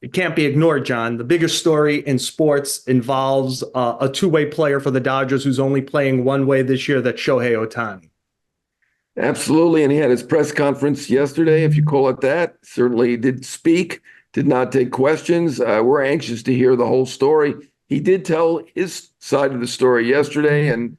It can't be ignored, John. The biggest story in sports involves a two-way player for the Dodgers who's only playing one way this year. That's Shohei Ohtani. Absolutely. And he had his press conference yesterday, if you call it that. Certainly he did speak, did not take questions. We're anxious to hear the whole story. He did tell his side of the story yesterday, and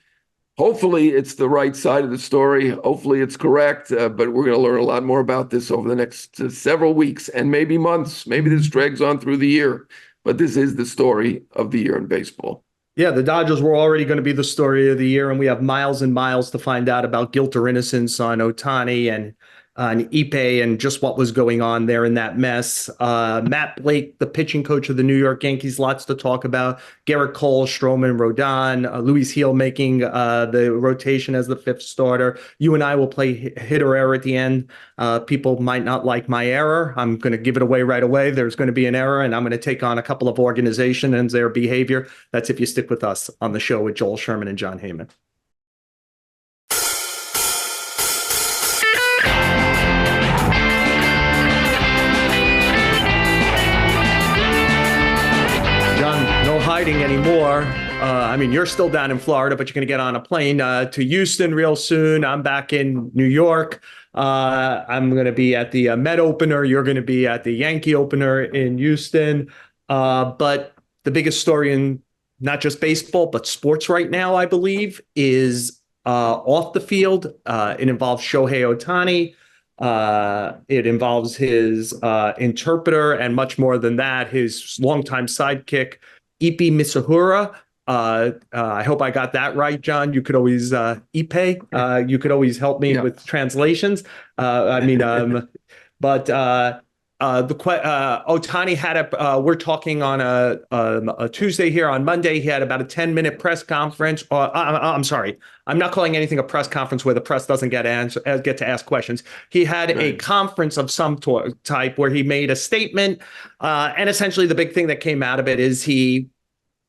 hopefully it's the right side of the story. Hopefully it's correct, but we're going to learn a lot more about this over the next several weeks and maybe months. Maybe this drags on through the year, but this is the story of the year in baseball. Yeah, the Dodgers were already going to be the story of the year, and we have miles and miles to find out about guilt or innocence on Ohtani and on Ippei and just what was going on there in that mess. Matt Blake, the pitching coach of the New York Yankees, lots to talk about. Gerrit Cole, Stroman, Rodon, Luis Gil making the rotation as the fifth starter. You and I will play hit or error at the end. People might not like my error. I'm going to give it away right away. There's going to be an error, and I'm going to take on a couple of organizations and their behavior. That's if you stick with us on the show with Joel Sherman and Jon Heyman. Anymore. I mean, you're still down in Florida, but you're going to get on a plane to Houston real soon. I'm back in New York. I'm going to be at the Met opener. You're going to be at the Yankee opener in Houston. But the biggest story in not just baseball, but sports right now, I believe, is off the field. It involves Shohei Ohtani. It involves his interpreter, and much more than that, his longtime sidekick, Ippei Misahura. I hope I got that right, John. You could always Ippei. You could always help me with translations. Ohtani had we're talking on a Tuesday here. On Monday, he had about a 10-minute press conference. I'm sorry, I'm not calling anything a press conference where the press doesn't get to ask questions. He had a conference of some type where he made a statement, and essentially the big thing that came out of it is he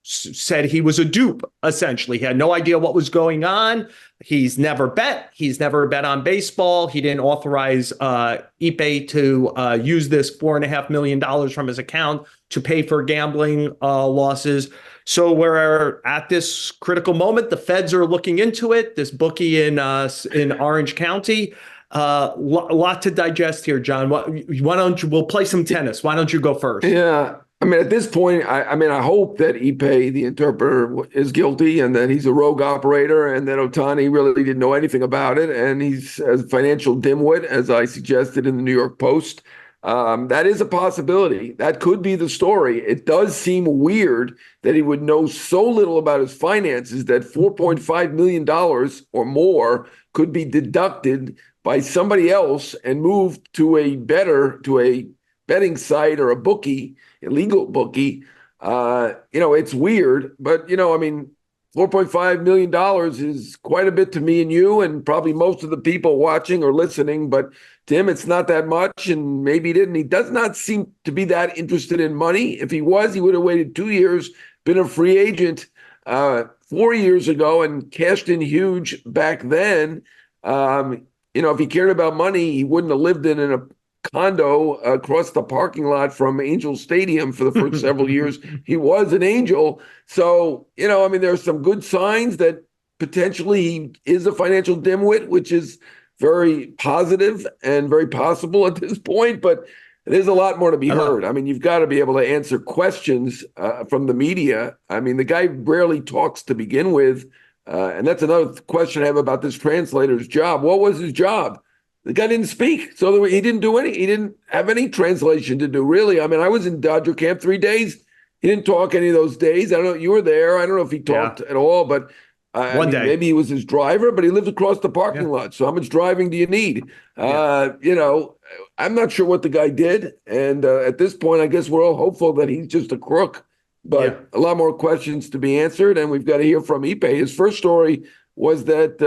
said he was a dupe. Essentially, he had no idea what was going on. He's never bet. He's never bet on baseball. He didn't authorize Ippei to use this $4.5 million from his account to pay for gambling losses. So we're at this critical moment. The feds are looking into it. This bookie in Orange County. Lot to digest here, John. Why don't you? We'll play some tennis. Why don't you go first? Yeah. I mean, at this point, I hope that Ippei, the interpreter, is guilty and that he's a rogue operator and that Ohtani really didn't know anything about it. And he's a financial dimwit, as I suggested in the New York Post. That is a possibility. That could be the story. It does seem weird that he would know so little about his finances that $4.5 million or more could be deducted by somebody else and moved to a betting site or a bookie, illegal bookie. It's weird, but $4.5 million is quite a bit to me and you, and probably most of the people watching or listening, but to him, it's not that much, and maybe he didn't. He does not seem to be that interested in money. If he was, he would have waited 2 years, been a free agent 4 years ago, and cashed in huge back then. If he cared about money, he wouldn't have lived in a condo across the parking lot from Angel Stadium for the first several years. He was an Angel. So, there's some good signs that potentially he is a financial dimwit, which is very positive and very possible at this point, but there's a lot more to be heard. I mean, you've got to be able to answer questions from the media. I mean, the guy rarely talks to begin with. And that's another question I have about this translator's job. What was his job? The guy didn't speak, so he didn't he didn't have any translation to do, really. I mean, I was in Dodger camp 3 days. He didn't talk any of those days. I don't know, you were there. I don't know if he talked at all, but One day. maybe he was his driver, but he lived across the parking lot. So how much driving do you need? I'm not sure what the guy did. And at this point, I guess we're all hopeful that he's just a crook, but a lot more questions to be answered. And we've got to hear from Ippei. His first story was that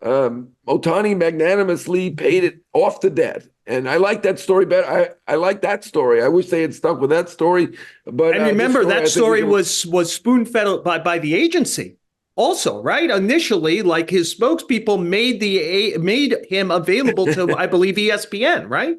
Ohtani magnanimously paid it off the debt. And I like that story better. I like that story. I wish they had stuck with that story. But and remember, that story was spoon-fed by the agency also, right? Initially, like his spokespeople made him available to, I believe, ESPN, right?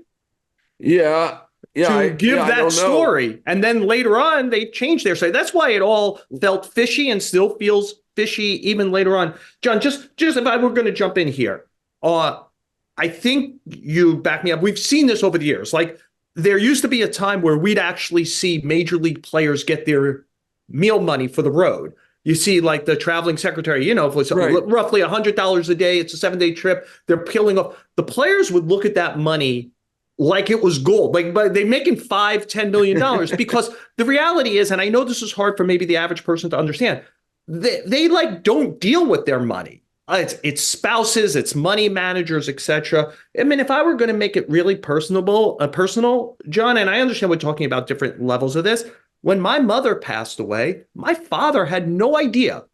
Yeah. to give that story. And then later on, they changed their side. That's why it all felt fishy and still feels fishy even later on. John, just if I were going to jump in here, I think you back me up. We've seen this over the years. Like, there used to be a time where we'd actually see major league players get their meal money for the road. You see, like, the traveling secretary, if it's roughly $100 a day, it's a 7-day trip, they're peeling off. The players would look at that money like it was gold. Like, but they're making $5-10 million because the reality is, and I know this is hard for maybe the average person to understand, they like don't deal with their money. It's spouses, it's money managers, etc. I mean, if I were going to make it really personal, John, and I understand we're talking about different levels of this. When my mother passed away, my father had no idea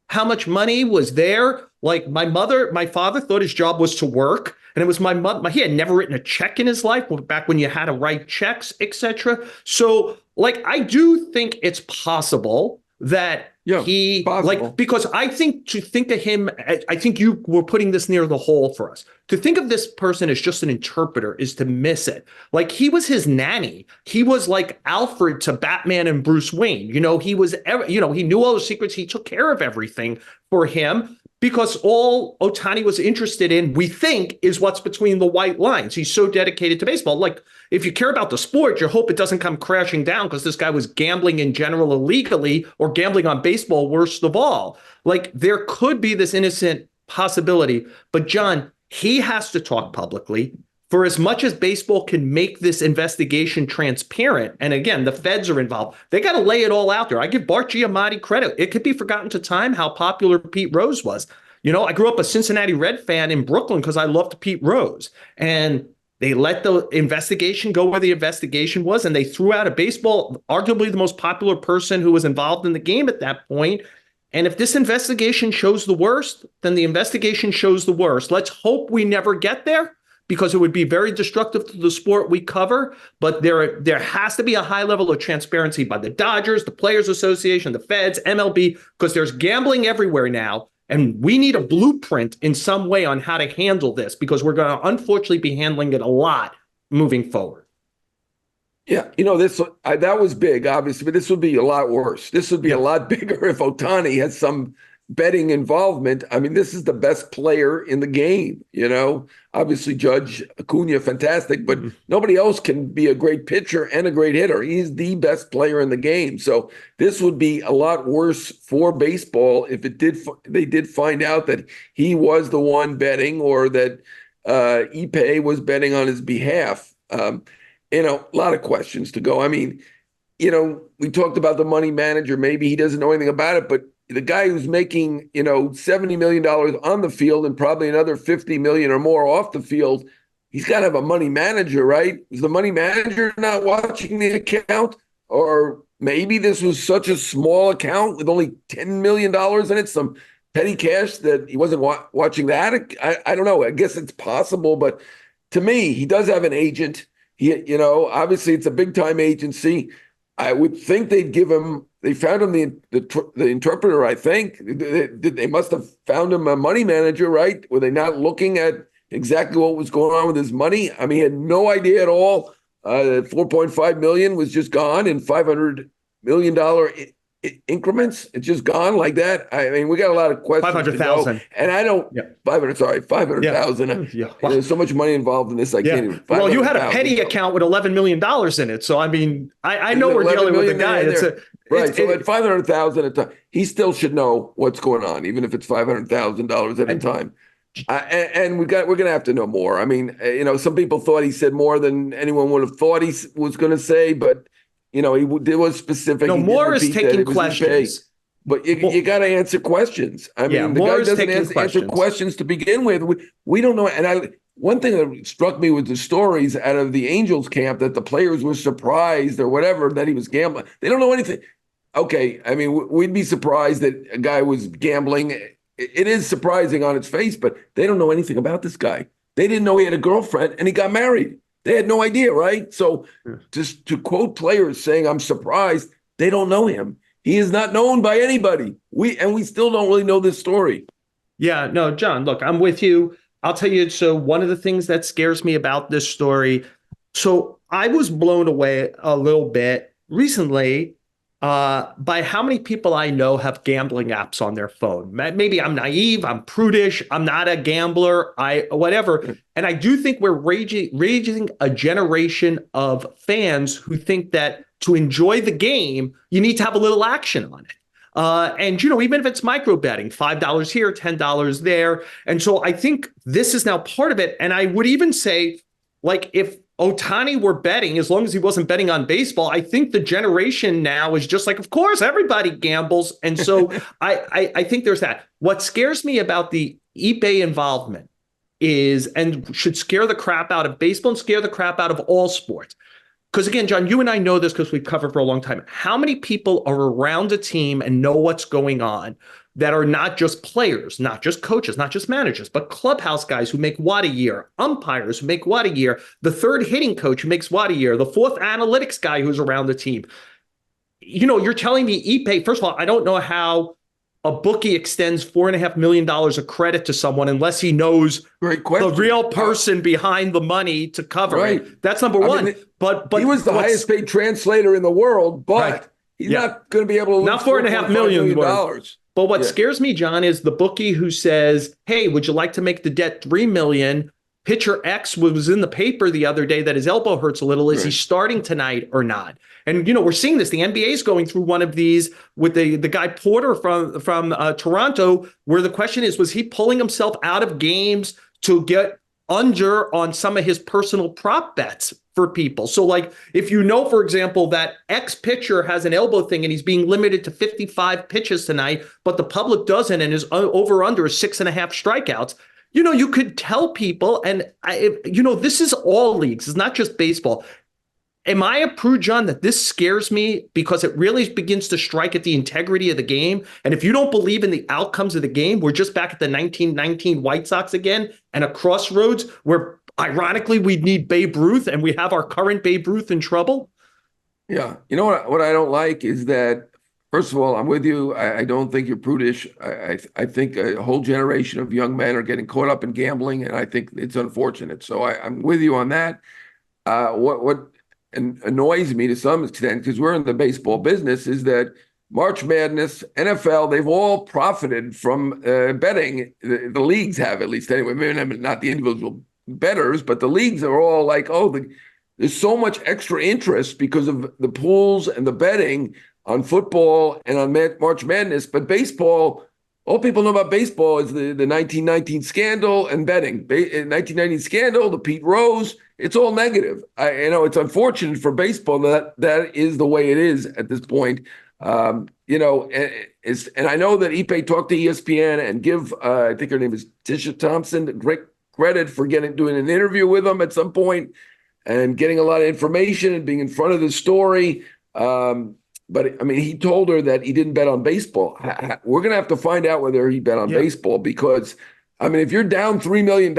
how much money was there. Like, my father thought his job was to work, and it was my mother. He had never written a check in his life back when you had to write checks, etc. So, like, I do think it's possible that because I think to think of him, I think you were putting this near the hole for us. To think of this person as just an interpreter is to miss it. Like, he was his nanny. He was like Alfred to Batman and Bruce Wayne. He was, he knew all the secrets. He took care of everything for him because all Ohtani was interested in, we think, is what's between the white lines. He's so dedicated to baseball. Like, if you care about the sport, you hope it doesn't come crashing down because this guy was gambling in general illegally or gambling on baseball worst of all. Like, there could be this innocent possibility. But, John, he has to talk publicly. For as much as baseball can make this investigation transparent, and again, the feds are involved, they got to lay it all out there. I give Bart Giamatti credit. It could be forgotten to time how popular Pete Rose was. I grew up a Cincinnati Red fan in Brooklyn because I loved Pete Rose. And they let the investigation go where the investigation was, and they threw out a baseball, arguably the most popular person who was involved in the game at that point. And if this investigation shows the worst, then the investigation shows the worst. Let's hope we never get there, because it would be very destructive to the sport we cover. But there has to be a high level of transparency by the Dodgers, the Players Association, the Feds, MLB, because there's gambling everywhere now. And we need a blueprint in some way on how to handle this, because we're going to unfortunately be handling it a lot moving forward. Yeah, that was big, obviously, but this would be a lot worse. This would be a lot bigger if Ohtani has some betting involvement. I mean, this is the best player in the game, Obviously, Judge Acuna, fantastic, but nobody else can be a great pitcher and a great hitter. He's the best player in the game. So this would be a lot worse for baseball if they did find out that he was the one betting, or that Ipe was betting on his behalf. A lot of questions to go. I mean, we talked about the money manager. Maybe he doesn't know anything about it, but the guy who's making, $70 million on the field and probably another $50 million or more off the field, he's got to have a money manager, right? Is the money manager not watching the account? Or maybe this was such a small account with only $10 million in it, some petty cash, that he wasn't watching that. I don't know. I guess it's possible, but to me, he does have an agent. Obviously it's a big time agency. I would think they'd give him. They found him the interpreter. I think they must have found him a money manager, right? Were they not looking at exactly what was going on with his money? I mean, he had no idea at all. $4.5 million was just gone in $500 million increments. It's just gone like that. I mean, we got a lot of questions. 500,000, and I don't. Yeah. 500,000. Yeah. There's so much money involved in this. I can't even. Well, you had a petty account with $11 million in it, so I mean, I know we're dealing with a guy. Right. So at 500,000 a time, he still should know what's going on, even if it's $500,000 at a time. And we're going to have to know more. I mean, some people thought he said more than anyone would have thought he was going to say, but he was specific. No, more is taking questions. But you got to answer questions. I mean, the guy doesn't answer questions to begin with. We don't know. And one thing that struck me was the stories out of the Angels camp that the players were surprised or whatever that he was gambling. They don't know anything. Okay, I mean, we'd be surprised that a guy was gambling. It is surprising on its face, but they don't know anything about this guy. They didn't know he had a girlfriend and he got married. They had no idea, right? So just to quote players saying, I'm surprised, they don't know him. He is not known by anybody. We still don't really know this story. Yeah, no, John, look, I'm with you. I'll tell you, so one of the things that scares me about this story, so I was blown away a little bit recently by how many people I know have gambling apps on their phone. Maybe I'm naive, I'm prudish, I'm not a gambler, whatever. And I do think we're raising a generation of fans who think that to enjoy the game, you need to have a little action on it. And, even if it's micro betting, $5 here, $10 there. And so I think this is now part of it. And I would even say, like, if Ohtani were betting, as long as he wasn't betting on baseball, I think the generation now is just like, of course, everybody gambles. And so I think there's that. What scares me about the Ippei involvement is, and should scare the crap out of baseball and scare the crap out of all sports. Because again, John, you and I know this because we've covered for a long time. How many people are around a team and know what's going on that are not just players, not just coaches, not just managers, but clubhouse guys who make what a year, umpires who make what a year, the third hitting coach who makes what a year, the fourth analytics guy who's around the team. You're telling me Ippei, first of all, I don't know how a bookie extends $4.5 million of credit to someone unless he knows the real person behind the money to cover it. That's number one. Mean, but he was the highest paid translator in the world, but he's not going to be able to lose not $4.5 million. But what scares me, John, is the bookie who says, "Hey, would you like to make the debt $3 million? Pitcher X was in the paper the other day that his elbow hurts a little. Is he starting tonight or not?" And, we're seeing this. The NBA is going through one of these with the guy Porter from Toronto, where the question is, was he pulling himself out of games to get under on some of his personal prop bets for people? So, like, if for example, that X pitcher has an elbow thing and he's being limited to 55 pitches tonight, but the public doesn't, and his over under is 6.5 strikeouts, you could tell people, and this is all leagues. It's not just baseball. Am I a prude, John, that this scares me because it really begins to strike at the integrity of the game? And if you don't believe in the outcomes of the game, we're just back at the 1919 White Sox again and a crossroads where, ironically, we need Babe Ruth and we have our current Babe Ruth in trouble? Yeah. What I don't like is that, first of all, I'm with you. I don't think you're prudish. I think a whole generation of young men are getting caught up in gambling, and I think it's unfortunate. So I'm with you on that. What annoys me to some extent, because we're in the baseball business, is that March Madness, NFL, they've all profited from betting. The leagues have, at least anyway, maybe not the individual bettors, but the leagues are all like, there's so much extra interest because of the pools and the betting on football and on March Madness. But baseball, all people know about baseball is the 1919 scandal and betting. 1919 scandal, the Pete Rose, it's all negative. It's unfortunate for baseball that is the way it is at this point. And I know that Ippei talked to ESPN and give, I think her name is Tisha Thompson, great credit for doing an interview with him at some point and getting a lot of information and being in front of the story. But, I mean, he told her that he didn't bet on baseball. We're going to have to find out whether he bet on baseball because, I mean, if you're down $3 million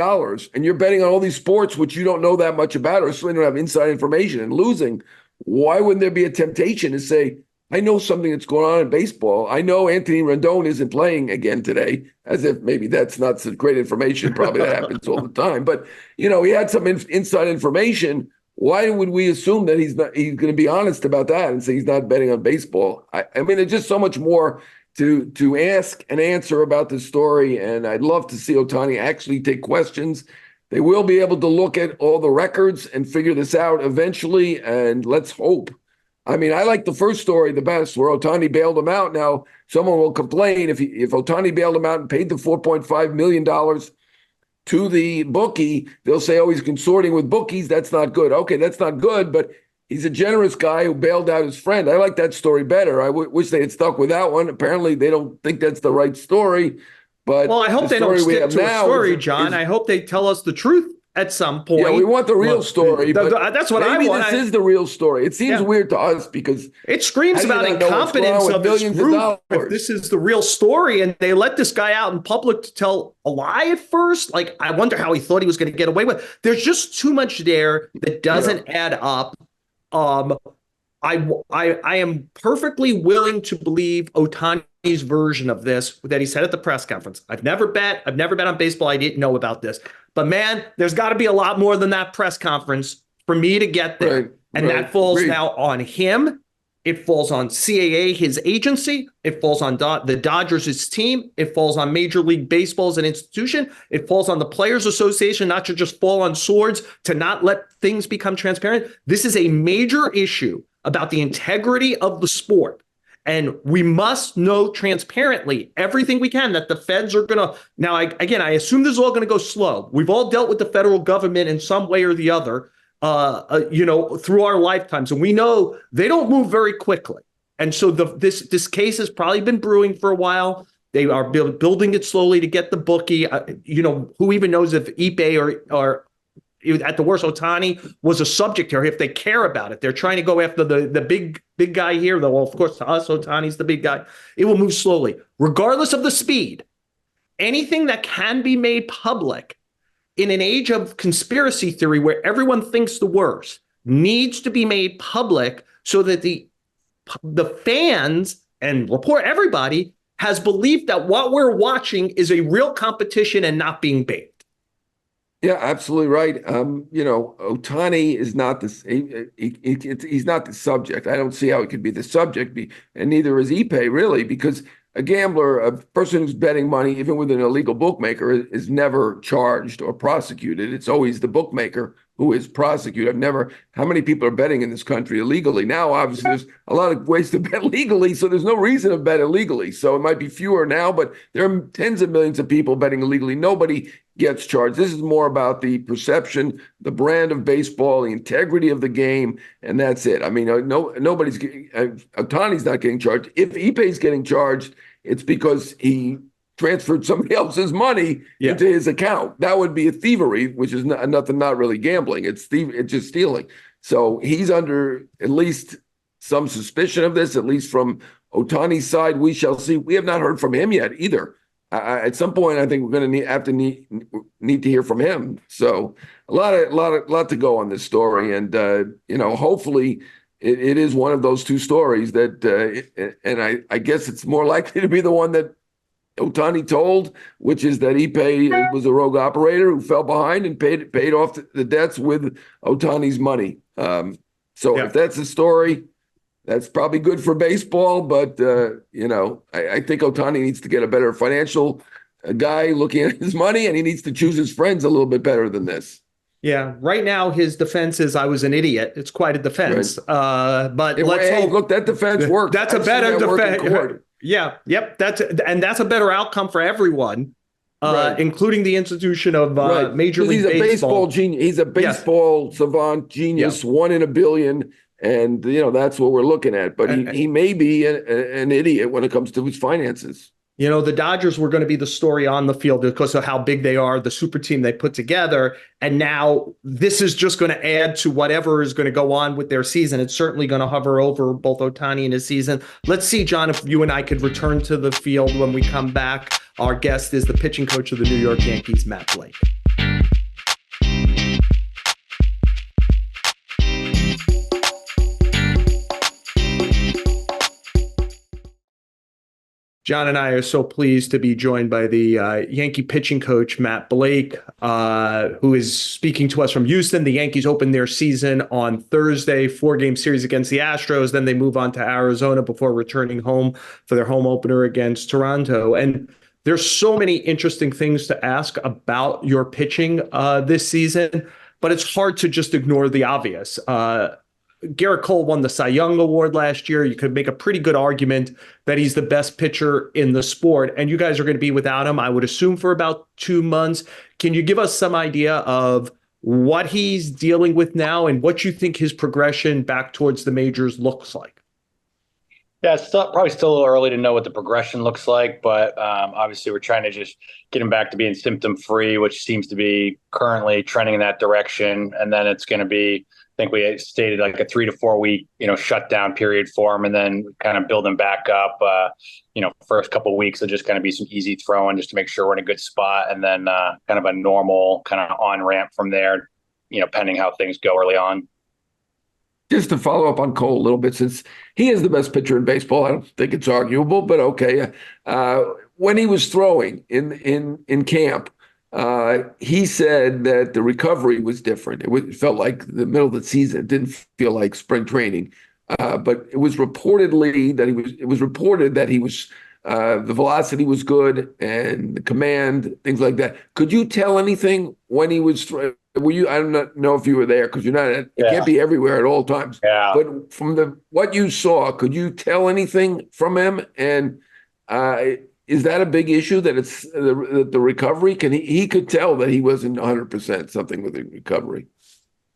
and you're betting on all these sports, which you don't know that much about or certainly don't have inside information and losing, why wouldn't there be a temptation to say, I know something that's going on in baseball. I know Anthony Rendon isn't playing again today, as if maybe that's not such great information. Probably that happens all the time. But, he had some inside information. Why would we assume that he's going to be honest about that and say he's not betting on baseball? I mean, there's just so much more to ask and answer about this story, and I'd love to see Ohtani actually take questions. They will be able to look at all the records and figure this out eventually, and let's hope. I mean, I like the first story the best, where Ohtani bailed him out. Now, someone will complain if Ohtani bailed him out and paid the $4.5 million to the bookie, they'll say, he's consorting with bookies. That's not good. Okay, that's not good, but he's a generous guy who bailed out his friend. I like that story better. I wish they had stuck with that one. Apparently, they don't think that's the right story. But I hope they don't stick to a story, John. I hope they tell us the truth at some point. Yeah, we want the real story. That's what I want. Maybe this is the real story. It seems weird to us because it screams about incompetence of this group. If this is the real story and they let this guy out in public to tell a lie at first, like, I wonder how he thought he was going to get away with. There's just too much there that doesn't add up. I am perfectly willing to believe Ohtani's version of this that he said at the press conference. I've never bet on baseball. I didn't know about this. But man, there's got to be a lot more than that press conference for me to get there. Right, And right. that falls Agreed. now on him. It falls on CAA, his agency. It falls on the Dodgers, his team. It falls on Major League Baseball as an institution. It falls on the Players Association not to just fall on swords, to not let things become transparent. This is a major issue about the integrity of the sport. And we must know transparently everything we can that the feds are going to. Now, I assume this is all going to go slow. We've all dealt with the federal government in some way or the other, through our lifetimes. And we know they don't move very quickly. And so this case has probably been brewing for a while. They are building it slowly to get the bookie. Who even knows if Ipe or at the worst, Ohtani was a subject here. If they care about it, they're trying to go after the big guy here. Though, of course, to us, Ohtani's the big guy. It will move slowly, regardless of the speed. Anything that can be made public in an age of conspiracy theory where everyone thinks the worst needs to be made public so that the fans and everybody has belief that what we're watching is a real competition and not being bait. Yeah, absolutely right. Ohtani is not this. He's not the subject. I don't see how he could be the subject, and neither is Ipe really, because a gambler, a person who's betting money, even with an illegal bookmaker, is never charged or prosecuted. It's always the bookmaker who is prosecuted. How many people are betting in this country illegally? Now, obviously, there's a lot of ways to bet legally, so there's no reason to bet illegally. So it might be fewer now, but there are tens of millions of people betting illegally. Nobody gets charged. This is more about the perception, the brand of baseball, the integrity of the game, and that's it. I mean, Ohtani's not getting charged. If Ipe's getting charged, it's because he transferred somebody else's money into his account. That would be a thievery, which is not really gambling. It's just stealing. So he's under at least some suspicion of this, at least from Ohtani's side. We shall see. We have not heard from him yet either. At some point, I think we're going to need to hear from him. So a lot to go on this story, and hopefully it is one of those two stories that, and I guess it's more likely to be the one that Ohtani told, which is that Ipe was a rogue operator who fell behind and paid off the debts with Ohtani's money. If that's the story, that's probably good for baseball, but I think Ohtani needs to get a better financial guy looking at his money, and he needs to choose his friends a little bit better than this. Yeah, right now his defense is I was an idiot. It's quite a defense, right. But let's hope. Look, that defense worked. That's a better defense. Yeah, yep. That's a better outcome for everyone, right. Including the institution of Major League Baseball. He's a baseball genius. He's a baseball savant genius, 1 in a billion. And, that's what we're looking at. But he may be an idiot when it comes to his finances. The Dodgers were going to be the story on the field because of how big they are, the super team they put together. And now this is just going to add to whatever is going to go on with their season. It's certainly going to hover over both Ohtani and his season. Let's see, John, if you and I could return to the field when we come back. Our guest is the pitching coach of the New York Yankees, Matt Blake. John and I are so pleased to be joined by the Yankee pitching coach, Matt Blake, who is speaking to us from Houston. The Yankees open their season on Thursday, 4-game series against the Astros. Then they move on to Arizona before returning home for their home opener against Toronto. And there's so many interesting things to ask about your pitching this season, but it's hard to just ignore the obvious. Gerrit Cole won the Cy Young Award last year. You could make a pretty good argument that he's the best pitcher in the sport, and you guys are going to be without him, I would assume, for about 2 months. Can you give us some idea of what he's dealing with now and what you think his progression back towards the majors looks like? Yeah, it's probably still a little early to know what the progression looks like, but obviously we're trying to just get him back to being symptom-free, which seems to be currently trending in that direction, and then it's going to be, I think we stated, like a 3 to 4 week, shutdown period for him, and then kind of build him back up. First couple of weeks will just kind of be some easy throwing just to make sure we're in a good spot, and then kind of a normal kind of on ramp from there, pending how things go early on. Just to follow up on Cole a little bit, since he is the best pitcher in baseball, I don't think it's arguable, but okay. When he was throwing in camp, He said that the recovery was different. It felt like the middle of the season. It didn't feel like spring training. But it was reportedly that it was reported that he was, the velocity was good and the command, things like that. Could you tell anything when he was, were you, I don't know if you were there because you're not, you can't be everywhere at all times. Yeah. But from what you saw, could you tell anything from him? And, is that a big issue that it's the recovery? He could tell that he wasn't 100% something with the recovery.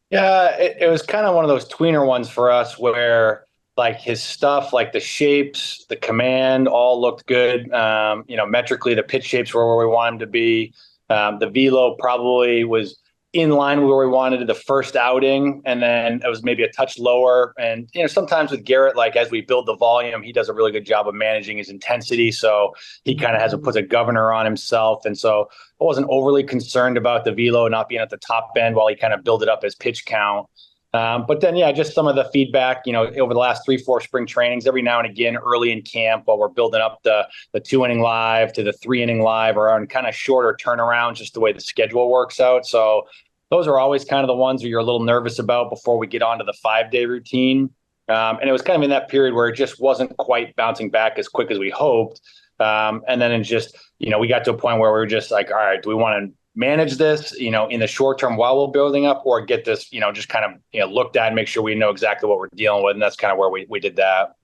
Yeah, it was kind of one of those tweener ones for us where like his stuff, like the shapes, the command all looked good. Metrically, the pitch shapes were where we wanted him to be. The velo probably was in line with where we wanted the first outing, and then it was maybe a touch lower. And sometimes with Gerrit, like as we build the volume, he does a really good job of managing his intensity, so he kind of puts a governor on himself. And so I wasn't overly concerned about the velo not being at the top end while he kind of built it up his pitch count. But then, just some of the feedback, over the last 3-4 spring trainings, every now and again, early in camp, while we're building up the 2-inning live to the 3-inning live, or on kind of shorter turnarounds, just the way the schedule works out. So those are always kind of the ones where you're a little nervous about before we get onto the 5-day routine. And it was kind of in that period where it just wasn't quite bouncing back as quick as we hoped. And then it just, we got to a point where we were just like, all right, do we want to manage this, in the short term while we're building up, or get this, just kind of, looked at and make sure we know exactly what we're dealing with. And that's kind of where we did that.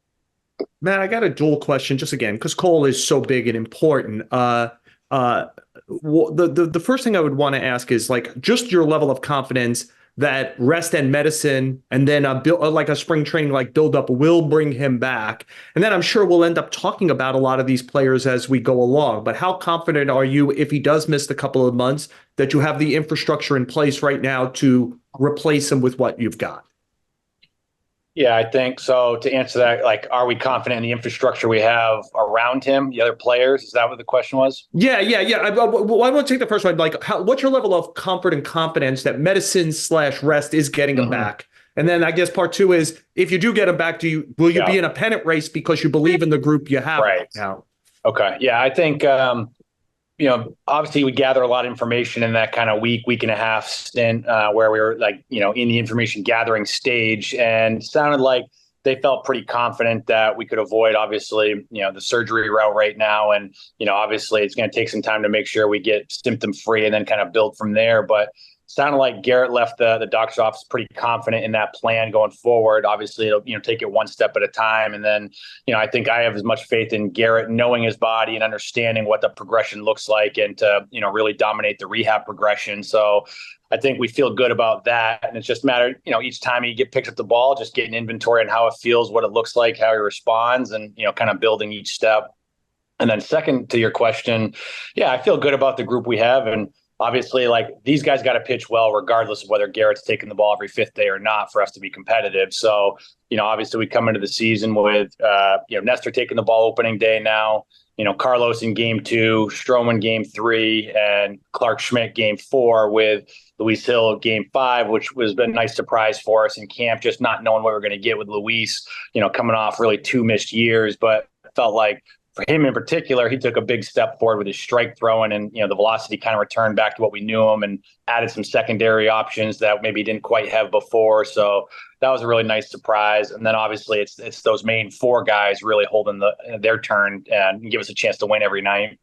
Matt, I got a dual question just again, because Cole is so big and important. The first thing I would want to ask is like just your level of confidence that rest and medicine and then like a spring training like buildup will bring him back. And then I'm sure we'll end up talking about a lot of these players as we go along. But how confident are you, if he does miss a couple of months, that you have the infrastructure in place right now to replace him with what you've got? Yeah, I think so. To answer that, like, are we confident in the infrastructure we have around him, the other players? Is that what the question was? Yeah. I want to take the first one. Like, what's your level of comfort and confidence that medicine/rest is getting him back? And then I guess part two is, if you do get him back, will you be in a pennant race because you believe in the group you have right now? Okay. Yeah, I think obviously we gather a lot of information in that kind of week and a half stint where we were like, in the information gathering stage, and it sounded like they felt pretty confident that we could avoid, obviously, the surgery route right now. And, obviously it's going to take some time to make sure we get symptom free and then kind of build from there. But sounded like Gerrit left the doctor's office pretty confident in that plan going forward. Obviously, it'll take it one step at a time. And then, I think I have as much faith in Gerrit knowing his body and understanding what the progression looks like, and to, really dominate the rehab progression. So I think we feel good about that. And it's just a matter, each time he picks up the ball, just getting inventory on how it feels, what it looks like, how he responds, and, kind of building each step. And then second to your question, yeah, I feel good about the group we have. And obviously, like, these guys got to pitch well, regardless of whether Gerrit's taking the ball every fifth day or not, for us to be competitive. So, obviously we come into the season with, Nestor taking the ball opening day now, Carlos in game 2, Stroman game 3, and Clark Schmidt game 4, with Luis Gil game 5, which has been a nice surprise for us in camp, just not knowing what we're going to get with Luis, coming off really 2 missed years. But felt like for him in particular, he took a big step forward with his strike throwing, and the velocity kind of returned back to what we knew him, and added some secondary options that maybe he didn't quite have before. So that was a really nice surprise. And then obviously it's those main 4 guys really holding their turn and give us a chance to win every night.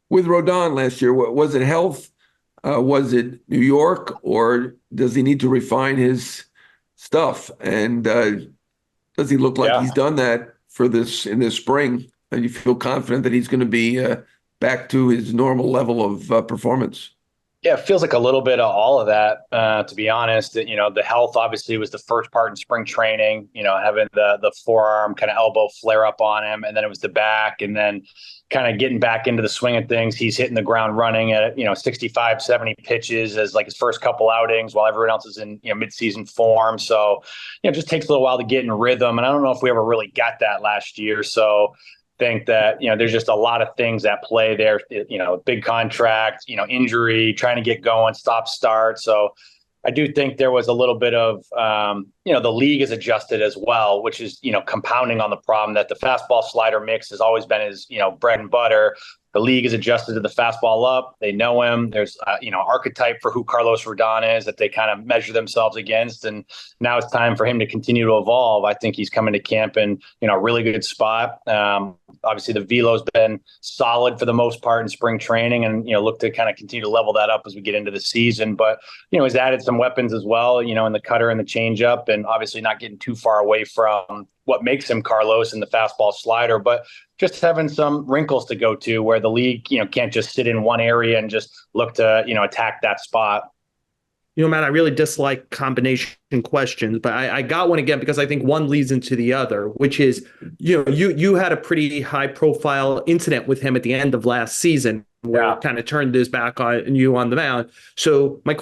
With Rodon last year, was it health? Was it New York, or does he need to refine his stuff? And does he look like he's done that for this in this spring, and you feel confident that he's going to be back to his normal level of performance? Yeah, it feels like a little bit of all of that, to be honest. The health obviously was the first part in spring training, having the forearm kind of elbow flare up on him, and then it was the back, and then kind of getting back into the swing of things. He's hitting the ground running at 65, 70 pitches as like his first couple outings, while everyone else is in midseason form. So it just takes a little while to get in rhythm, and I don't know if we ever really got that last year. So think that there's just a lot of things at play there, big contract, injury, trying to get going, stop start. So I do think there was a little bit of the league has adjusted as well, which is compounding on the problem that the fastball slider mix has always been his bread and butter. the league is adjusted to the fastball up. They know him. There's, archetype for who Carlos Rodon is that they kind of measure themselves against. And now it's time for him to continue to evolve. I think he's coming to camp in, a really good spot. Obviously, the velo's been solid for the most part in spring training, and look to kind of continue to level that up as we get into the season. But he's added some weapons as well, in the cutter and the changeup, and obviously not getting too far away from what makes him Carlos in the fastball slider, but just having some wrinkles to go to where the league, can't just sit in one area and just look to, attack that spot. Matt, I really dislike combination questions, but I got one again because I think one leads into the other, which is, you had a pretty high profile incident with him at the end of last season where it kind of turned his back on you on the mound. So my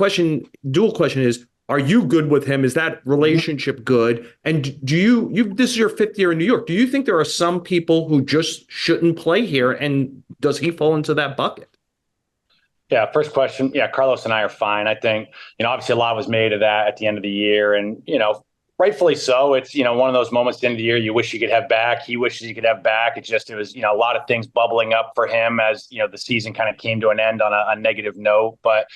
dual question is, are you good with him? Is that relationship good? And do you this is your 5th year in New York. Do you think there are some people who just shouldn't play here? And does he fall into that bucket? Yeah, first question. Yeah, Carlos and I are fine. I think, obviously a lot was made of that at the end of the year. And, rightfully so. It's, one of those moments at the end of the year you wish you could have back. He wishes he could have back. It was, a lot of things bubbling up for him as, the season kind of came to an end on a negative note. But,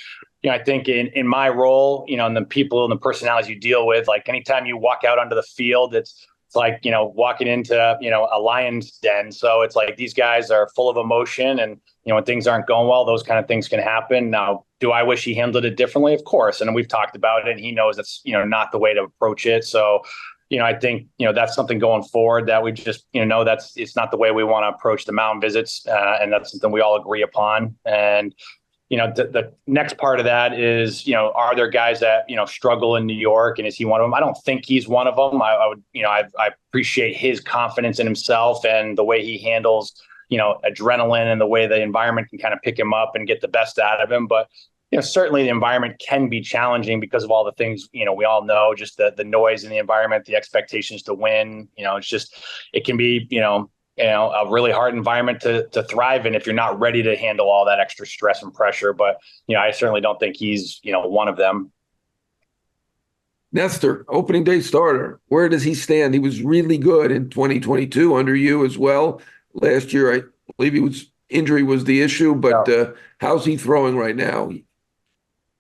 I think in my role, and the people and the personalities you deal with, like anytime you walk out onto the field, it's like, walking into, a lion's den. So it's like these guys are full of emotion, and, when things aren't going well, those kind of things can happen. Now, do I wish he handled it differently? Of course. And we've talked about it, and he knows that's, not the way to approach it. So, I think, that's something going forward that we just, know it's not the way we want to approach the mound visits. And that's something we all agree upon. And, the next part of that is, are there guys that, struggle in New York, and is he one of them? I don't think he's one of them. I would, I appreciate his confidence in himself and the way he handles, adrenaline and the way the environment can kind of pick him up and get the best out of him. But, certainly the environment can be challenging because of all the things, we all know, just the noise in the environment, the expectations to win, it can be, a really hard environment to thrive in if you're not ready to handle all that extra stress and pressure. But, I certainly don't think he's, one of them. Nestor, opening day starter. Where does he stand? He was really good in 2022 under you as well. Last year, I believe injury was the issue, but how's he throwing right now?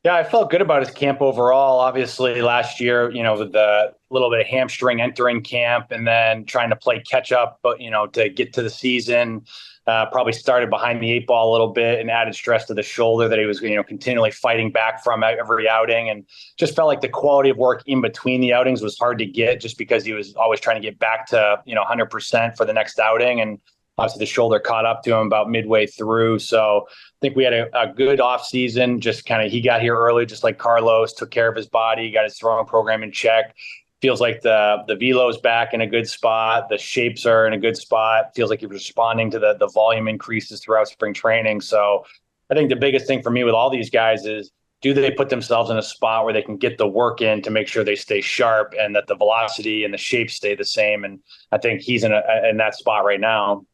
Yeah, I felt good about his camp overall. Obviously, last year, with the little bit of hamstring entering camp and then trying to play catch up, but, to get to the season, probably started behind the 8 ball a little bit and added stress to the shoulder that he was, continually fighting back from every outing, and just felt like the quality of work in between the outings was hard to get just because he was always trying to get back to, 100% for the next outing. And obviously the shoulder caught up to him about midway through. So I think we had a good off season. Just kind of, he got here early, just like Carlos, took care of his body, got his throwing program in check. Feels like the velo's back in a good spot. The shapes are in a good spot. Feels like he's responding to the volume increases throughout spring training. So I think the biggest thing for me with all these guys is, do they put themselves in a spot where they can get the work in to make sure they stay sharp and that the velocity and the shape stay the same? And I think he's in that spot right now.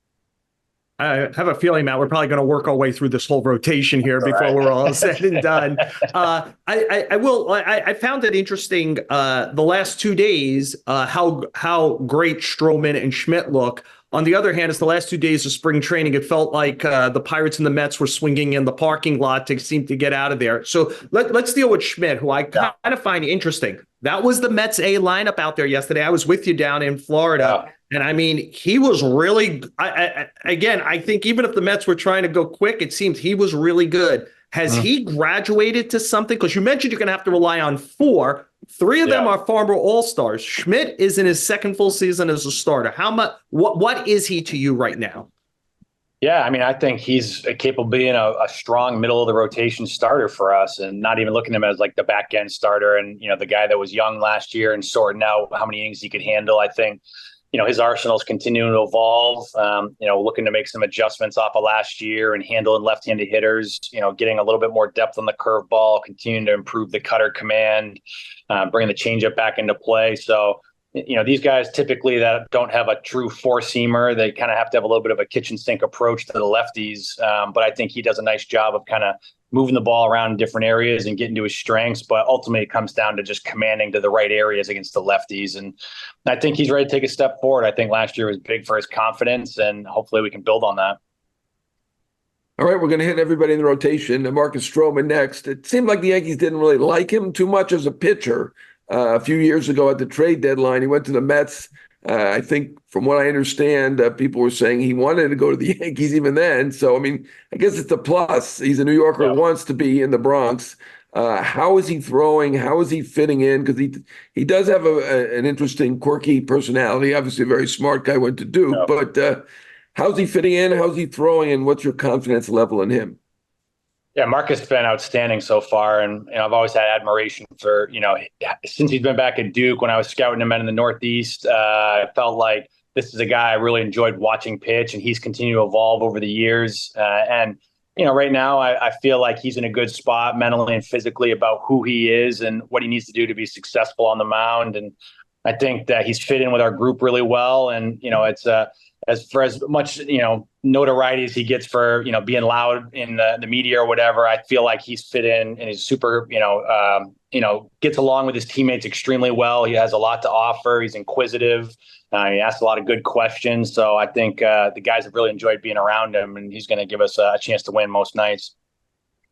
I have a feeling, Matt, we're probably going to work our way through this whole rotation here before we're all said and done. I found it interesting the last 2 days how great Stroman and Schmidt look. On the other hand, it's the last 2 days of spring training. It felt like the Pirates and the Mets were swinging in the parking lot to seem to get out of there. So let's deal with Schmidt, who I kind of find interesting. That was the Mets A lineup out there yesterday. I was with you down in Florida. Yeah. And I mean, he was really, I think even if the Mets were trying to go quick, it seems he was really good. Has he graduated to something? Because you mentioned you're going to have to rely on 4. 3 of them are former All-Stars. Schmidt is in his second full season as a starter. What is he to you right now? Yeah, I mean, I think he's capable of being a strong middle of the rotation starter for us, and not even looking at him as like the back end starter and, the guy that was young last year and sorting out how many innings he could handle. I think, his arsenal's continuing to evolve, looking to make some adjustments off of last year and handling left-handed hitters, getting a little bit more depth on the curveball, continuing to improve the cutter command, bringing the changeup back into play. So, these guys typically that don't have a true four-seamer, they kind of have to have a little bit of a kitchen sink approach to the lefties. But I think he does a nice job of kind of moving the ball around in different areas and getting to his strengths. But ultimately, it comes down to just commanding to the right areas against the lefties. And I think he's ready to take a step forward. I think last year was big for his confidence, and hopefully we can build on that. All right, we're going to hit everybody in the rotation. Marcus Stroman next. It seemed like the Yankees didn't really like him too much as a pitcher. A few years ago at the trade deadline, he went to the Mets. I think, from what I understand, people were saying he wanted to go to the Yankees even then. So, I mean, I guess it's a plus. He's a New Yorker, Yeah. wants to be in the Bronx. How is he throwing? How is he fitting in? Because he does have an interesting, quirky personality. Obviously, a very smart guy, went to Duke. Yeah. But how's he fitting in? How's he throwing? And what's your confidence level in him? Yeah, Marcus has been outstanding so far, and I've always had admiration for since he's been back at Duke. When I was scouting him out in the Northeast, I felt like this is a guy I really enjoyed watching pitch, and he's continued to evolve over the years. And right now I feel like he's in a good spot mentally and physically about who he is and what he needs to do to be successful on the mound. And I think that he's fit in with our group really well, and it's as much notoriety as he gets for being loud in the media or whatever. I feel like he's fit in and he's super gets along with his teammates extremely well. He has a lot to offer. He's inquisitive. He asks a lot of good questions. So I think the guys have really enjoyed being around him, and he's going to give us a chance to win most nights.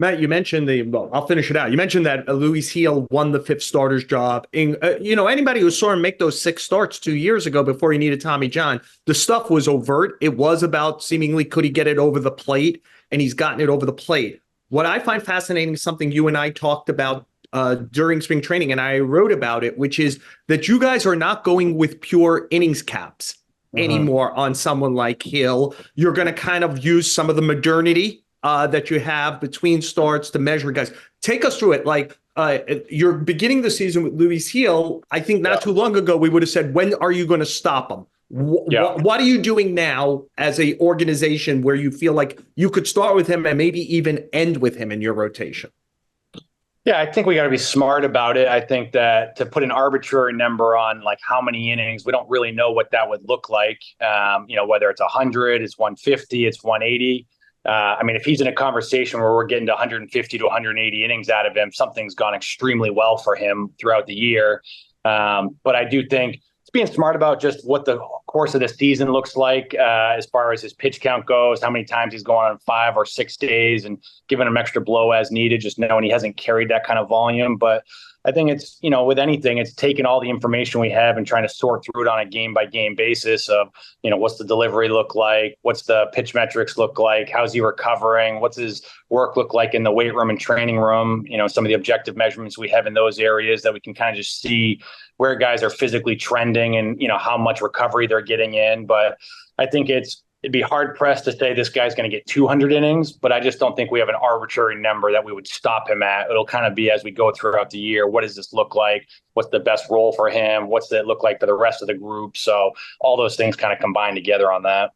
Matt, you mentioned I'll finish it out. You mentioned that Luis Gil won the fifth starter's job. And, anybody who saw him make those 6 starts 2 years ago before he needed Tommy John, the stuff was overt. It was about seemingly could he get it over the plate, and he's gotten it over the plate. What I find fascinating is something you and I talked about during spring training, and I wrote about it, which is that you guys are not going with pure innings caps anymore on someone like Gil. You're going to kind of use some of the modernity that you have between starts to measure guys. Take us through it. Like you're beginning the season with Luis Gil. I think not too long ago, we would have said, when are you going to stop him? What are you doing now as a organization where you feel like you could start with him and maybe even end with him in your rotation? Yeah, I think we got to be smart about it. I think that to put an arbitrary number on like how many innings, we don't really know what that would look like. Whether it's 100, it's 150, it's 180. If he's in a conversation where we're getting to 150 to 180 innings out of him, something's gone extremely well for him throughout the year. But I do think it's being smart about just what the course of the season looks like as far as his pitch count goes, how many times he's going on 5 or 6 days, and giving him extra blow as needed, just knowing he hasn't carried that kind of volume. But I think it's, with anything, it's taking all the information we have and trying to sort through it on a game by game basis of, what's the delivery look like? What's the pitch metrics look like? How's he recovering? What's his work look like in the weight room and training room? Some of the objective measurements we have in those areas that we can kind of just see where guys are physically trending and, how much recovery they're getting in. But I think it'd be hard pressed to say this guy's going to get 200 innings, but I just don't think we have an arbitrary number that we would stop him at. It'll kind of be as we go throughout the year. What does this look like? What's the best role for him? What's it look like for the rest of the group? So all those things kind of combine together on that.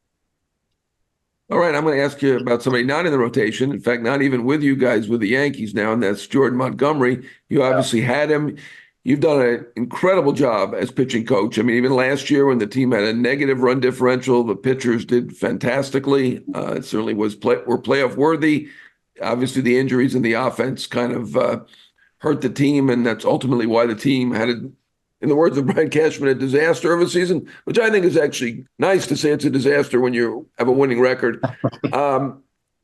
All right, I'm going to ask you about somebody not in the rotation. In fact, not even with you guys with the Yankees now, and that's Jordan Montgomery. You obviously had him. You've done an incredible job as pitching coach. I mean, even last year when the team had a negative run differential, the pitchers did fantastically. It certainly were playoff worthy. Obviously, the injuries in the offense kind of hurt the team, and that's ultimately why the team had, in the words of Brian Cashman, a disaster of a season, which I think is actually nice to say it's a disaster when you have a winning record. What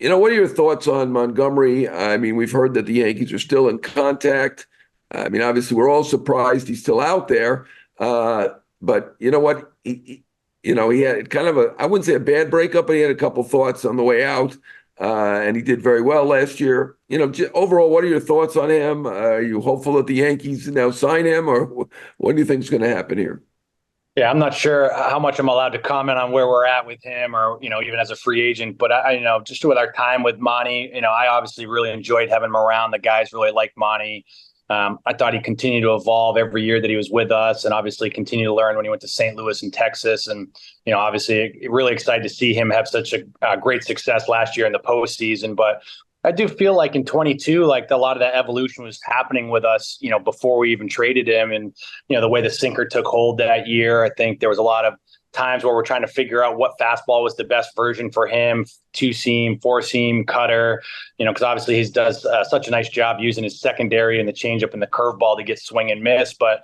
are your thoughts on Montgomery? I mean, we've heard that the Yankees are still in contact. I mean, obviously, we're all surprised he's still out there. But you know what? He had kind of I wouldn't say a bad breakup, but he had a couple thoughts on the way out. And he did very well last year. Overall, what are your thoughts on him? Are you hopeful that the Yankees now sign him, or what do you think is going to happen here? Yeah, I'm not sure how much I'm allowed to comment on where we're at with him or, even as a free agent. But I just with our time with Monty, I obviously really enjoyed having him around. The guys really liked Monty. I thought he continued to evolve every year that he was with us, and obviously continued to learn when he went to St. Louis and Texas. And, obviously really excited to see him have such a great success last year in the postseason. But I do feel like in 22, like a lot of that evolution was happening with us, before we even traded him. And, the way the sinker took hold that year, I think there was a lot of times where we're trying to figure out what fastball was the best version for him, 2-seam, 4-seam, cutter, because obviously he does such a nice job using his secondary and the changeup and the curveball to get swing and miss. But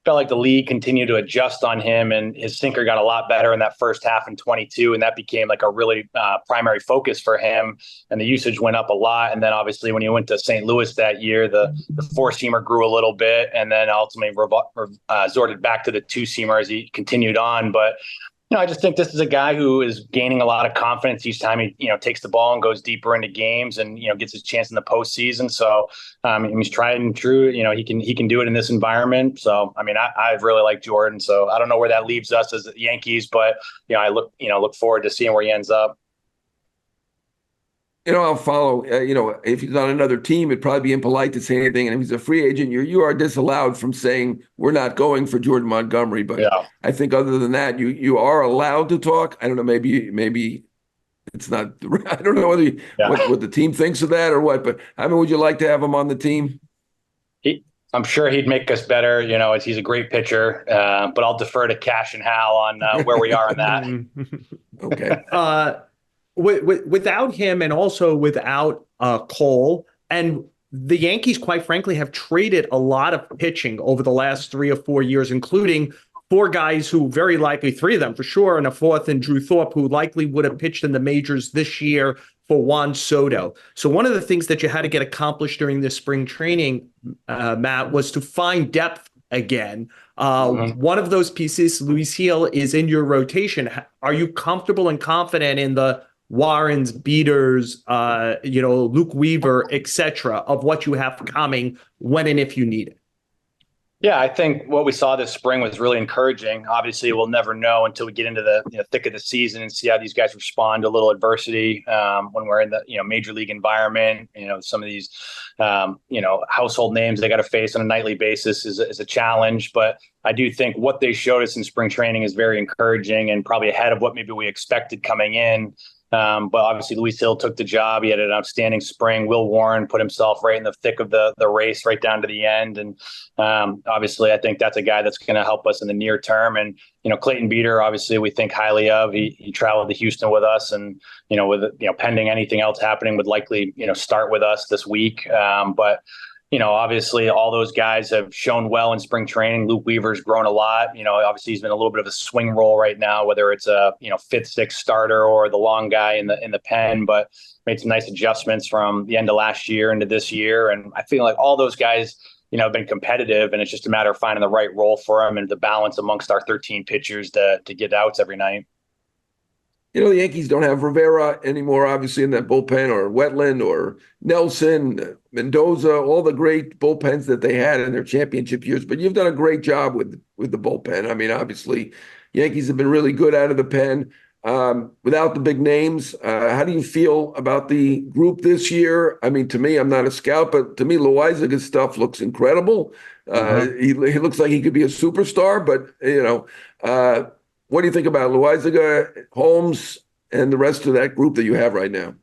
felt like the league continued to adjust on him, and his sinker got a lot better in that first half in 22, and that became like a really primary focus for him, and the usage went up a lot. And then obviously when he went to St. Louis that year, the four-seamer grew a little bit, and then ultimately resorted back to the two-seamer as he continued on. But I just think this is a guy who is gaining a lot of confidence each time he, takes the ball and goes deeper into games and, gets his chance in the postseason. So, he's tried and true. He can do it in this environment. So, I really like Jordan. So I don't know where that leaves us as the Yankees, but, I look forward to seeing where he ends up. I'll follow. If he's on another team, it'd probably be impolite to say anything. And if he's a free agent, you are disallowed from saying we're not going for Jordan Montgomery. But yeah. I think other than that, you are allowed to talk. I don't know. Maybe it's not. I don't know whether what the team thinks of that or what. But would you like to have him on the team? I'm sure he'd make us better. As he's a great pitcher. But I'll defer to Cash and Hal on where we are on that. Okay. Without him and also without Cole, and the Yankees, quite frankly, have traded a lot of pitching over the last 3 or 4 years, including 4 guys who very likely, 3 of them for sure, and a 4th in Drew Thorpe, who likely would have pitched in the majors this year for Juan Soto. So one of the things that you had to get accomplished during this spring training, Matt, was to find depth again. One of those pieces, Luis Gil, is in your rotation. Are you comfortable and confident in the Warrens, Beaters, Luke Weaver, etc., of what you have coming when and if you need it? Yeah, I think what we saw this spring was really encouraging. Obviously, we'll never know until we get into the thick of the season and see how these guys respond to a little adversity when we're in the major league environment. Some of these household names they got to face on a nightly basis is a challenge. But I do think what they showed us in spring training is very encouraging and probably ahead of what maybe we expected coming in. But obviously Luis Gil took the job. He had an outstanding spring. Will Warren put himself right in the thick of the race right down to the end. And obviously I think that's a guy that's going to help us in the near term. And, Clayton Beeter, obviously we think highly of. He traveled to Houston with us and, pending anything else happening would likely, start with us this week. But obviously all those guys have shown well in spring training. Luke Weaver's grown a lot. Obviously he's been a little bit of a swing role right now, whether it's a, 5th, 6th starter or the long guy in the pen, but made some nice adjustments from the end of last year into this year. And I feel like all those guys, have been competitive, and it's just a matter of finding the right role for them and the balance amongst our 13 pitchers to get outs every night. The Yankees don't have Rivera anymore, obviously, in that bullpen, or Wetland, or Nelson, Mendoza, all the great bullpens that they had in their championship years. But you've done a great job with the bullpen. Obviously, Yankees have been really good out of the pen without the big names. How do you feel about the group this year? To me, I'm not a scout, but to me, Loaiza's stuff looks incredible. He looks like he could be a superstar, but, what do you think about Loaiza, Holmes, and the rest of that group that you have right now?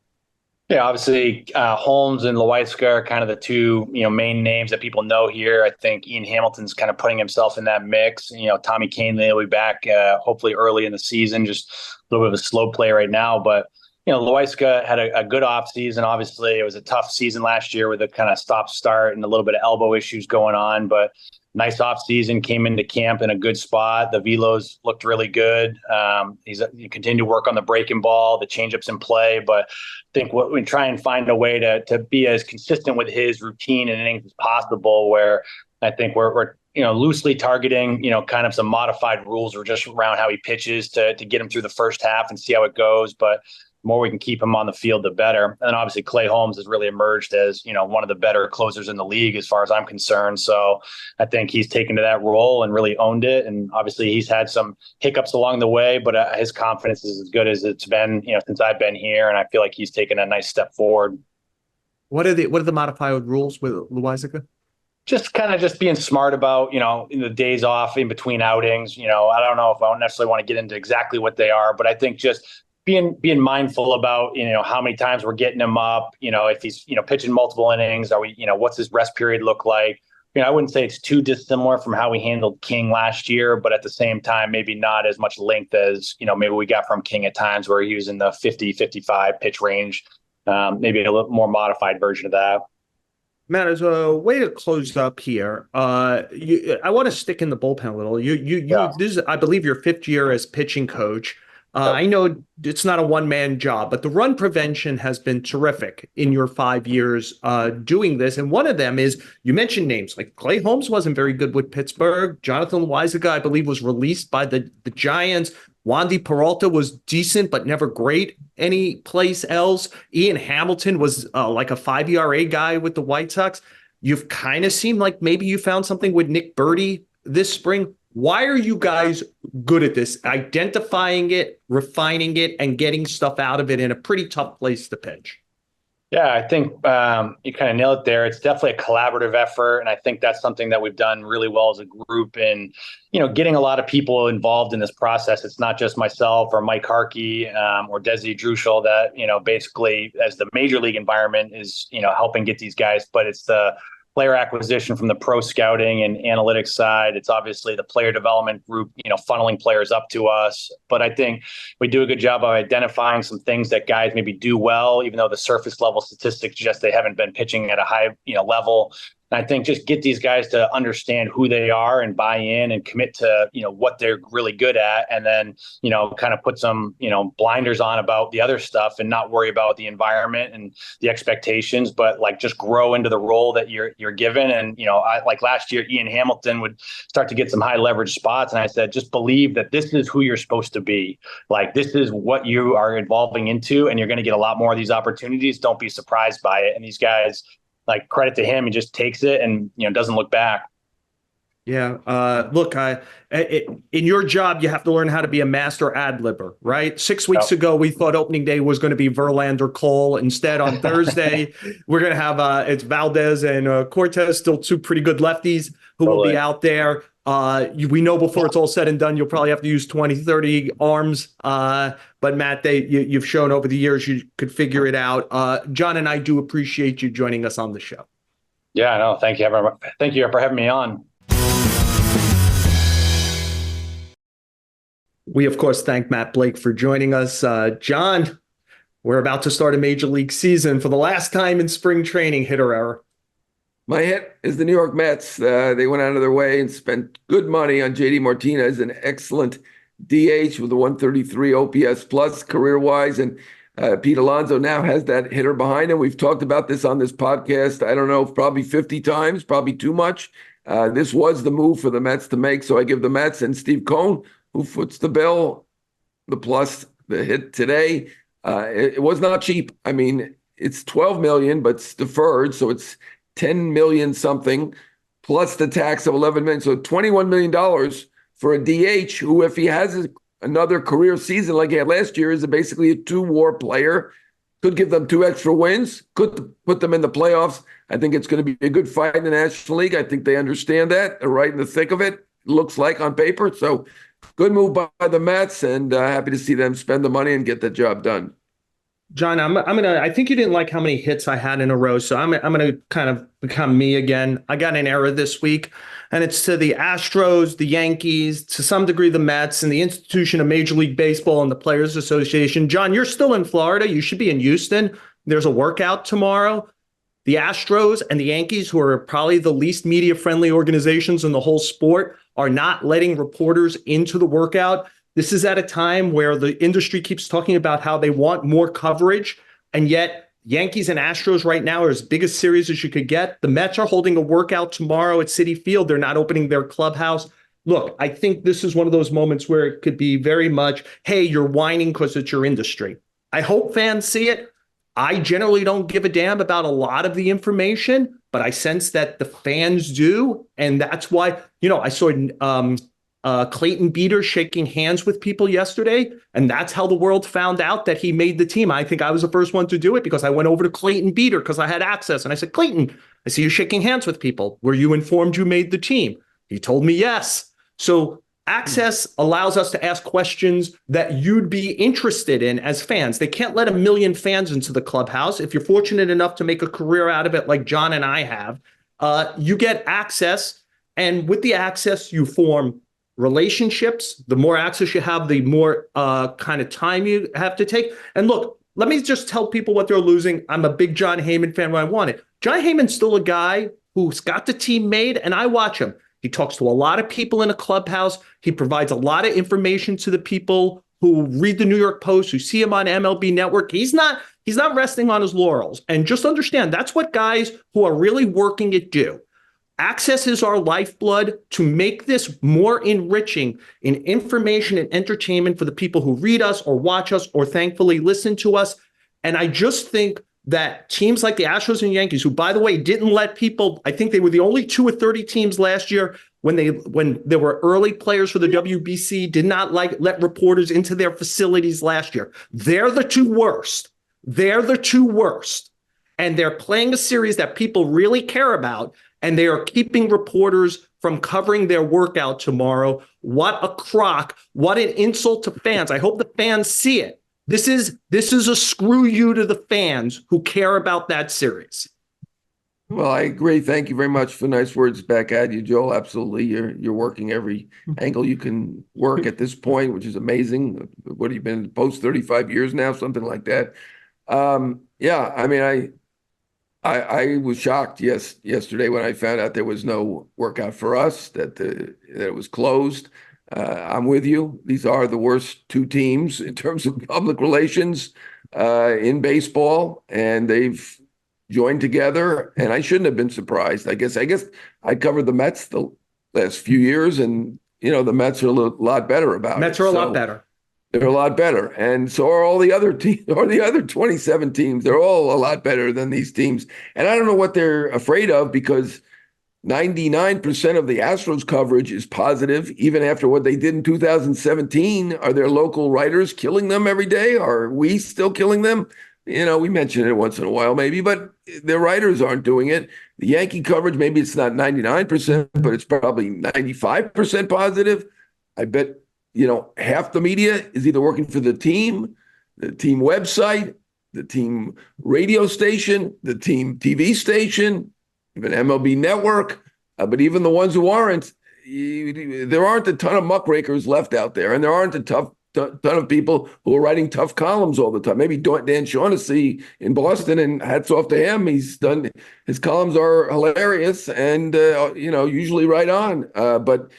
Yeah, obviously Holmes and Loaiza are kind of the 2 main names that people know here. I think Ian Hamilton's kind of putting himself in that mix. Tommy Kahnle will be back hopefully early in the season. Just a little bit of a slow play right now, but Loaiza had a good offseason. Obviously, it was a tough season last year with a kind of stop-start and a little bit of elbow issues going on, but nice offseason, came into camp in a good spot. The velos looked really good. He continued to work on the breaking ball, the changeups in play, but I think what we try and find a way to be as consistent with his routine and innings as possible, where I think we're loosely targeting, kind of some modified rules or just around how he pitches to get him through the first half and see how it goes. But the more we can keep him on the field, the better. And then obviously Clay Holmes has really emerged as, one of the better closers in the league as far as I'm concerned. So I think he's taken to that role and really owned it. And obviously he's had some hiccups along the way, but his confidence is as good as it's been, since I've been here. And I feel like he's taken a nice step forward. What are the modified rules with Loaiza? Just kind of being smart about, in the days off in between outings. I don't know if I don't necessarily want to get into exactly what they are, but I think just being mindful about, how many times we're getting him up, if he's, pitching multiple innings, are we, what's his rest period look like? I wouldn't say it's too dissimilar from how we handled King last year, but at the same time, maybe not as much length as, maybe we got from King at times where he was in the 50, 55 pitch range, maybe a little more modified version of that. Matt, as a way to close up here, I want to stick in the bullpen a little. Yeah. This is, I believe, your fifth year as pitching coach. Yep. I know it's not a one-man job, but the run prevention has been terrific in your 5 years doing this. And one of them is, you mentioned names like Clay Holmes wasn't very good with Pittsburgh. Jonathan Weiziga, I believe, was released by the Giants. Wandy Peralta was decent, but never great any place else. Ian Hamilton was like a 5 ERA guy with the White Sox. You've kind of seemed like maybe you found something with Nick Birdie this spring. Why are you guys good at this? Identifying it, refining it, and getting stuff out of it in a pretty tough place to pitch. Yeah, I think you kind of nailed it there. It's definitely a collaborative effort, and I think that's something that we've done really well as a group. And getting a lot of people involved in this process. It's not just myself or Mike Harkey or Desi Druschel that basically, as the major league environment is helping get these guys, but it's the player acquisition from the pro scouting and analytics side. It's obviously the player development group, funneling players up to us. But I think we do a good job of identifying some things that guys maybe do well, even though the surface level statistics suggest they haven't been pitching at a high, level. And I think just get these guys to understand who they are and buy in and commit to, what they're really good at. And then, kind of put some, blinders on about the other stuff and not worry about the environment and the expectations, but like just grow into the role that you're given. And, like last year, Ian Hamilton would start to get some high leverage spots. And I said, just believe that this is who you're supposed to be. Like, this is what you are evolving into, and you're going to get a lot more of these opportunities. Don't be surprised by it. And these guys, like, credit to him, he just takes it and doesn't look back. Yeah. Look, in your job, you have to learn how to be a master ad-libber, right? 6 weeks ago, we thought opening day was going to be Verlander Cole. Instead, on Thursday, we're going to have it's Valdez and Cortes, still two pretty good lefties who will be out there. We know before it's all said and done, you'll probably have to use 20, 30 arms. But Matt, you've shown over the years you could figure it out. John and I do appreciate you joining us on the show. Yeah, no, thank you. Thank you for having me on. We, of course, thank Matt Blake for joining us. John, we're about to start a major league season for the last time in spring training. Hit or error? My hit is the New York Mets. They went out of their way and spent good money on JD Martinez, an excellent DH with a 133 OPS plus career-wise. And Pete Alonso now has that hitter behind him. We've talked about this on this podcast, I don't know, probably 50 times, probably too much. This was the move for the Mets to make, so I give the Mets and Steve Cohen, who foots the bill, the plus, the hit today. It was not cheap. I mean, it's $12 million, but it's deferred, so it's $10 million something, plus the tax of $11 million. So $21 million for a DH who, if he has another career season like he had last year, is basically a two-WAR player. Could give them 2 extra wins, could put them in the playoffs. I think it's going to be a good fight in the National League. I think they understand that. They're right in the thick of it, looks like on paper. So good move by the Mets, and happy to see them spend the money and get the job done. John, I think you didn't like how many hits I had in a row, so I'm gonna kind of become me again. I got an error this week, and it's to the Astros, the Yankees, to some degree the Mets, and the institution of Major League Baseball and the Players Association. John, you're still in Florida. You should be in Houston. There's a workout tomorrow. The Astros and the Yankees, who are probably the least media-friendly organizations in the whole sport, are not letting reporters into the workout. This is at a time where the industry keeps talking about how they want more coverage, and yet Yankees and Astros right now are as big a series as you could get. The Mets are holding a workout tomorrow at Citi Field. They're not opening their clubhouse. Look, I think this is one of those moments where it could be very much, hey, you're whining because it's your industry. I hope fans see it. I generally don't give a damn about a lot of the information, but I sense that the fans do. And that's why, I saw Clayton Beeter shaking hands with people yesterday. And that's how the world found out that he made the team. I think I was the first one to do it because I went over to Clayton Beeter because I had access. And I said, Clayton, I see you shaking hands with people. Were you informed you made the team? He told me yes. So access allows us to ask questions that you'd be interested in as fans. They can't let 1 million fans into the clubhouse. If you're fortunate enough to make a career out of it like John and I have, you get access. And with the access, you form relationships. The more access you have, the more kind of time you have to take. And look, let me just tell people what they're losing. I'm a big Jon Heyman fan when I want it. Jon Heyman's still a guy who's got the team made, and I watch him. He talks to a lot of people in a clubhouse. He provides a lot of information to the people who read the New York Post, who see him on MLB Network. He's not resting on his laurels. And just understand, that's what guys who are really working it do. Access is our lifeblood to make this more enriching in information and entertainment for the people who read us or watch us or thankfully listen to us. And I just think that teams like the Astros and Yankees, who, by the way, didn't let people, I think they were the only 2 of 30 teams last year when there were early players for the WBC, did not let reporters into their facilities last year. They're the 2 worst. They're the 2 worst. And they're playing a series that people really care about, and they are keeping reporters from covering their workout tomorrow. What a crock. What an insult to fans. I hope the fans see it. This is a screw you to the fans who care about that series. Well, I agree. Thank you very much for the nice words back at you, Joel. Absolutely. You're working every angle you can work at this point, which is amazing. What have you been post 35 years now? Something like that. Yeah, I mean, I was shocked yesterday when I found out there was no workout for us, that it was closed. I'm with you. These are the worst 2 teams in terms of public relations in baseball, and they've joined together. And I shouldn't have been surprised. I guess I covered the Mets the last few years, and the Mets are a lot better about it. Mets are a lot better. They're a lot better, and so are all the other teams, or the other 27 teams. They're all a lot better than these teams. And I don't know what they're afraid of, because 99% of the Astros coverage is positive, even after what they did in 2017. Are their local writers killing them every day? Are we still killing them? We mention it once in a while, maybe, but their writers aren't doing it. The Yankee coverage, maybe it's not 99%, but it's probably 95% positive. I bet, half the media is either working for the team website, the team radio station, the team TV station, even MLB Network. But even the ones who aren't, there aren't a ton of muckrakers left out there, and there aren't a ton of people who are writing tough columns all the time. Maybe Dan Shaughnessy in Boston, and hats off to him. His columns are hilarious and usually right on. But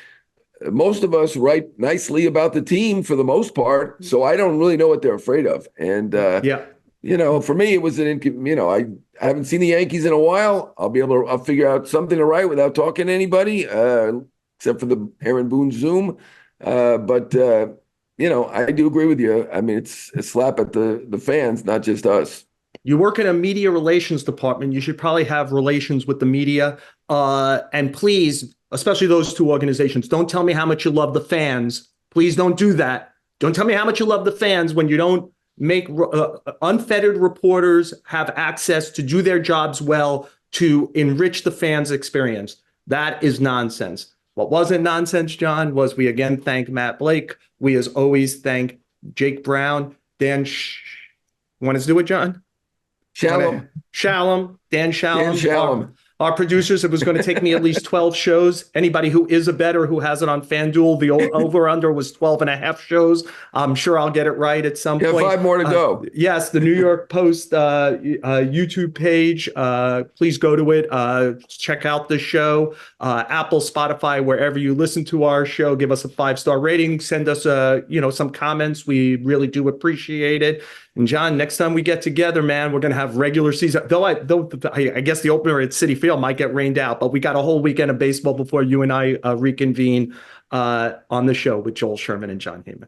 most of us write nicely about the team for the most part, so I don't really know what they're afraid of. And for me, it was I haven't seen the Yankees in a while. I'll figure out something to write without talking to anybody, except for the Aaron Boone Zoom. But I do agree with you. I mean, it's a slap at the fans, not just us. You work in a media relations department. You should probably have relations with the media. And please, especially those 2 organizations, don't tell me how much you love the fans. Please don't do that. Don't tell me how much you love the fans when you don't make unfettered reporters have access to do their jobs well, to enrich the fans' experience. That is nonsense. What wasn't nonsense, John, was we again thank Matt Blake. We, as always, thank Jake Brown, Dan. Want to do it, John? Shalom. Dan Shalom. Shalom. Our producers, it was going to take me at least 12 shows. Anybody who is a bettor who has it on FanDuel, the over-under was 12 and a half shows. I'm sure I'll get it right at some point. 5 more to go. Yes, the New York Post YouTube page. Please go to it. Check out the show. Apple, Spotify, wherever you listen to our show. Give us a 5-star rating. Send us some comments. We really do appreciate it. And John, next time we get together, man, we're going to have regular season. Though I guess the opener at Citi Field might get rained out, but we got a whole weekend of baseball before you and I reconvene on the show with Joel Sherman and Jon Heyman.